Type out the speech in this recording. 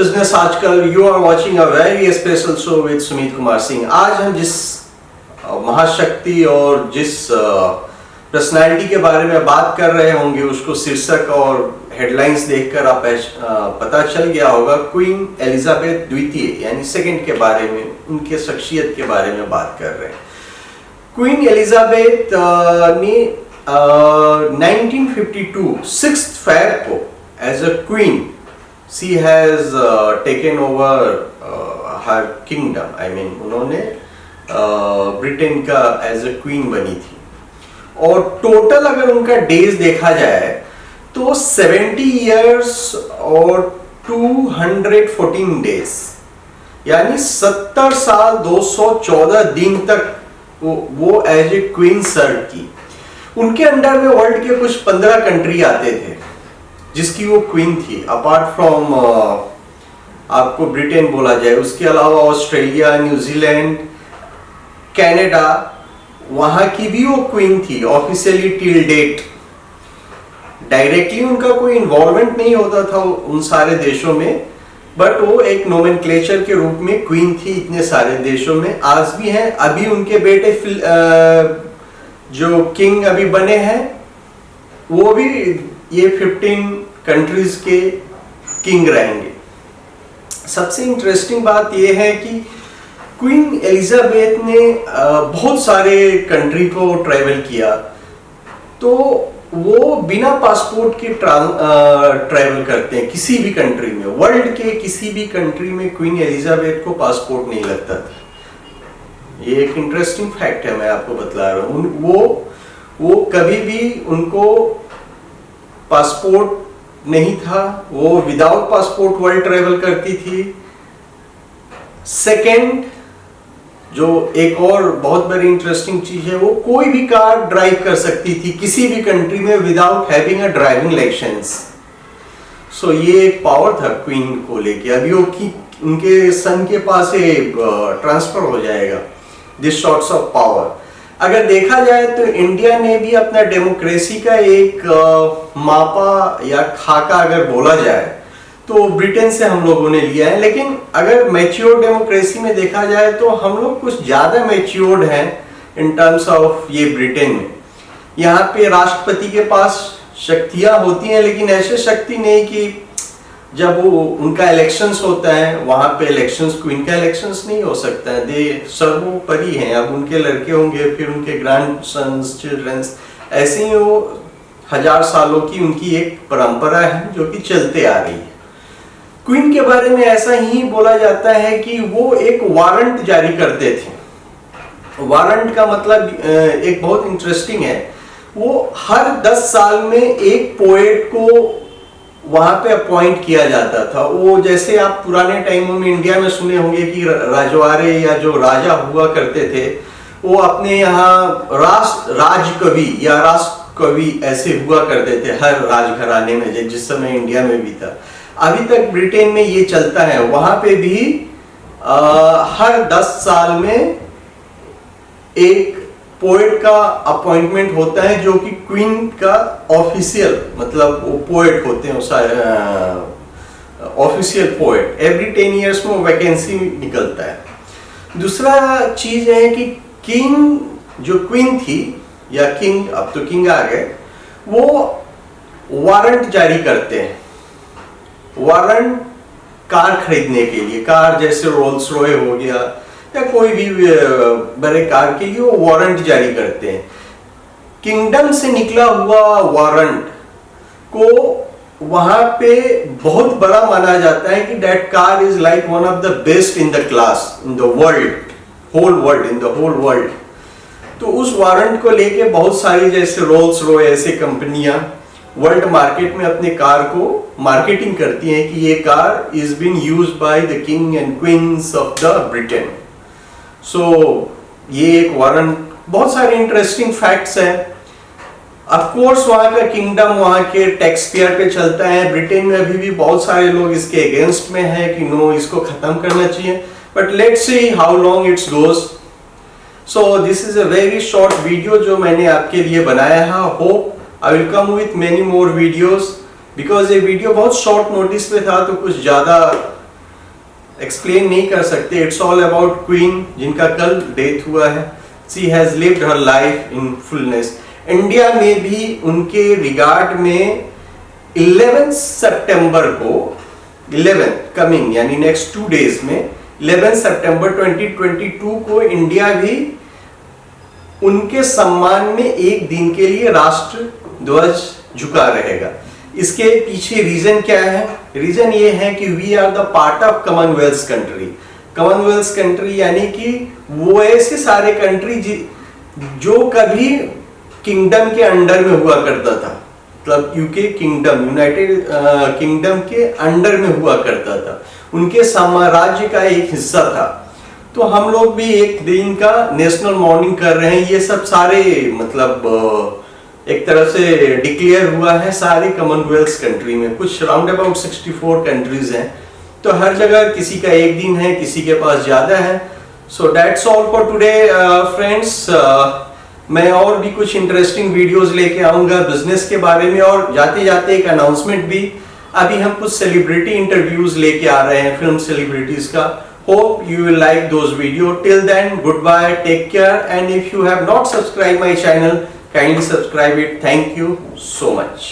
Business आजकल you are watching a very special show with Sumit Kumar Singh. आज हम जिस महाशक्ति और जिस पर्सनालिटी के बारे में बात कर रहे होंगे उसको शीर्षक और हेडलाइंस देखकर आप पता चल गया होगा। क्वीन एलिजाबेथ द्वितीय यानी सेकंड के बारे में, उनके शख्सियत के बारे में बात कर रहे हैं। क्वीन एलिजाबेथ ने 1952 6 फेब को as a queen she has taken over her kingdom. I mean उन्होंने ब्रिटेन का एज अ क्वीन बनी थी। और टोटल अगर उनका डेज देखा जाए तो 70 इयर्स और 214 डेज यानी 70 साल 214 दिन तक वो एज ए क्वीन सर्व की। उनके अंडर में वर्ल्ड के कुछ 15 कंट्री आते थे जिसकी वो क्वीन थी। अपार्ट फ्रॉम आपको ब्रिटेन बोला जाए, उसके अलावा ऑस्ट्रेलिया, न्यूजीलैंड, कनाडा, वहां की भी वो क्वीन थी ऑफिशियली टिल डेट। डायरेक्टली उनका कोई इन्वॉल्वमेंट नहीं होता था उन सारे देशों में, बट वो एक नोमेनक्लेचर के रूप में क्वीन थी इतने सारे देशों में। आज भी हैं। अभी उनके बेटे जो किंग अभी बने हैं वो भी ये 15 कंट्रीज के किंग रहेंगे। सबसे इंटरेस्टिंग बात यह है कि क्वीन एलिजाबेथ ने बहुत सारे कंट्री को ट्रैवल किया, तो वो बिना पासपोर्ट के ट्रैवल करते हैं किसी भी कंट्री में। वर्ल्ड के किसी भी कंट्री में क्वीन एलिजाबेथ को पासपोर्ट नहीं लगता था। ये एक इंटरेस्टिंग फैक्ट है, मैं आपको बतला रहा हूँ। वो कभी भी उनको पासपोर्ट नहीं था, वो विदाउट पासपोर्ट वर्ल्ड ट्रेवल करती थी। सेकंड, जो एक और बहुत बड़ी इंटरेस्टिंग चीज है, वो कोई भी कार ड्राइव कर सकती थी किसी भी कंट्री में without having a driving license. So ये एक पावर था क्वीन को लेके। अभी वो उनके सन के पास ट्रांसफर हो जाएगा दिस सॉर्ट्स ऑफ पावर। अगर देखा जाए तो इंडिया ने भी अपना डेमोक्रेसी का एक मापा या खाका अगर बोला जाए तो ब्रिटेन से हम लोगों ने लिया है। लेकिन अगर मैच्योर डेमोक्रेसी में देखा जाए तो हम लोग कुछ ज्यादा मैच्योर्ड हैं इन टर्म्स ऑफ ये ब्रिटेन में। यहाँ पे राष्ट्रपति के पास शक्तियां होती हैं, लेकिन ऐसे शक्ति नहीं कि जब वो उनका इलेक्शंस होता है वहां पे इलेक्शंस, क्वीन का इलेक्शंस नहीं हो सकता है। दे सर्वोपरि हैं। अब उनके लड़के होंगे, फिर उनके ग्रैंड सन्स, चिल्ड्रंस, ऐसे ही वो 1000 सालों की उनकी एक परंपरा है जो कि चलते आ रही है। क्वीन के बारे में ऐसा ही बोला जाता है कि वो एक वारंट जारी करते थे। वारंट का मतलब एक बहुत इंटरेस्टिंग है। वो हर 10 साल में एक पोएट को वहां पे अपॉइंट किया जाता था। वो जैसे आप पुराने टाइमों में इंडिया में सुने होंगे कि राजवाड़े या जो राजा हुआ करते थे वो अपने यहाँ राजकवि या राष्ट्र कवि ऐसे हुआ करते थे हर राजघराने में, जिस समय इंडिया में भी था। अभी तक ब्रिटेन में ये चलता है। वहां पे भी हर 10 साल में एक पोएट का अपॉइंटमेंट होता है जो कि क्वीन का ऑफिशियल, मतलब वो पोएट होते हैं, ऑफिशियल पोएट। एवरी 10 इयर्स में वैकेंसी निकलता है। दूसरा चीज है कि किंग, जो क्वीन थी या किंग, अब तो किंग आ गए, वो वारंट जारी करते हैं। वारंट कार खरीदने के लिए, कार जैसे रोल्स रॉय हो गया या कोई भी बड़े कार के लिए वो वारंट जारी करते हैं। किंगडम से निकला हुआ वारंट को वहां पे बहुत बड़ा माना जाता है कि that car is like one of the best in the class in the world, whole world. तो उस वारंट को लेके बहुत सारी जैसे रोल्स रॉय ऐसे कंपनियां वर्ल्ड मार्केट में अपने कार को मार्केटिंग करती हैं कि ये car is been used by the king and queens of the Britain. So ये एक वारंट, बहुत सारे इंटरेस्टिंग फैक्ट्स हैं। ऑफ कोर्स वहां का किंगडम वहां के टैक्स पेयर पे चलता है। ब्रिटेन में अभी भी बहुत सारे लोग इसके अगेंस्ट में हैं कि नो, इसको खत्म करना चाहिए, but let's see how long it's goes. So this is a very short video जो मैंने आपके लिए बनाया है। Hope I will come with many more videos, because ये वीडियो बहुत शॉर्ट नोटिस पे था तो कुछ ज़्यादा एक्सप्लेन नहीं कर सकते। इट्स ऑल अबाउट क्वीन जिनका कल डेथ हुआ है। She has lived her life in fullness. India में भी उनके रिगार्ड में 11 सितंबर को 11 कमिंग यानी नेक्स्ट 2 डेज में 11 सितंबर 2022 को इंडिया भी उनके सम्मान में एक दिन के लिए राष्ट्र ध्वज झुका रहेगा। इसके पीछे रीजन क्या है? रीजन ये है कि we are the part of commonwealth country. Commonwealth country यानी कि वो ऐसे सारे कंट्री जो कभी किंगडम के अंडर में हुआ करता था, मतलब यूके किंगडम, यूनाइटेड किंगडम के अंडर में हुआ करता था, उनके साम्राज्य का एक हिस्सा था। तो हम लोग भी एक दिन का नेशनल मॉर्निंग कर रहे हैं। ये सब सारे मतलब एक तरह से डिक्लेयर हुआ है सारे कॉमनवेल्थ कंट्री में। कुछ राउंड अबाउट 64 कंट्रीज हैं, तो हर जगह किसी का एक दिन है, किसी के पास ज्यादा है। So that's all for today friends. मैं और भी कुछ इंटरेस्टिंग वीडियोस लेके आऊंगा बिजनेस के बारे में, और जाते जाते एक अनाउंसमेंट भी। अभी हम कुछ सेलिब्रिटी इंटरव्यूज लेके आ रहे हैं, फिल्म सेलिब्रिटीज का। Hope you will like those videos. Till then, goodbye, take care, and if you have not subscribed my channel, kindly subscribe it. Thank you so much.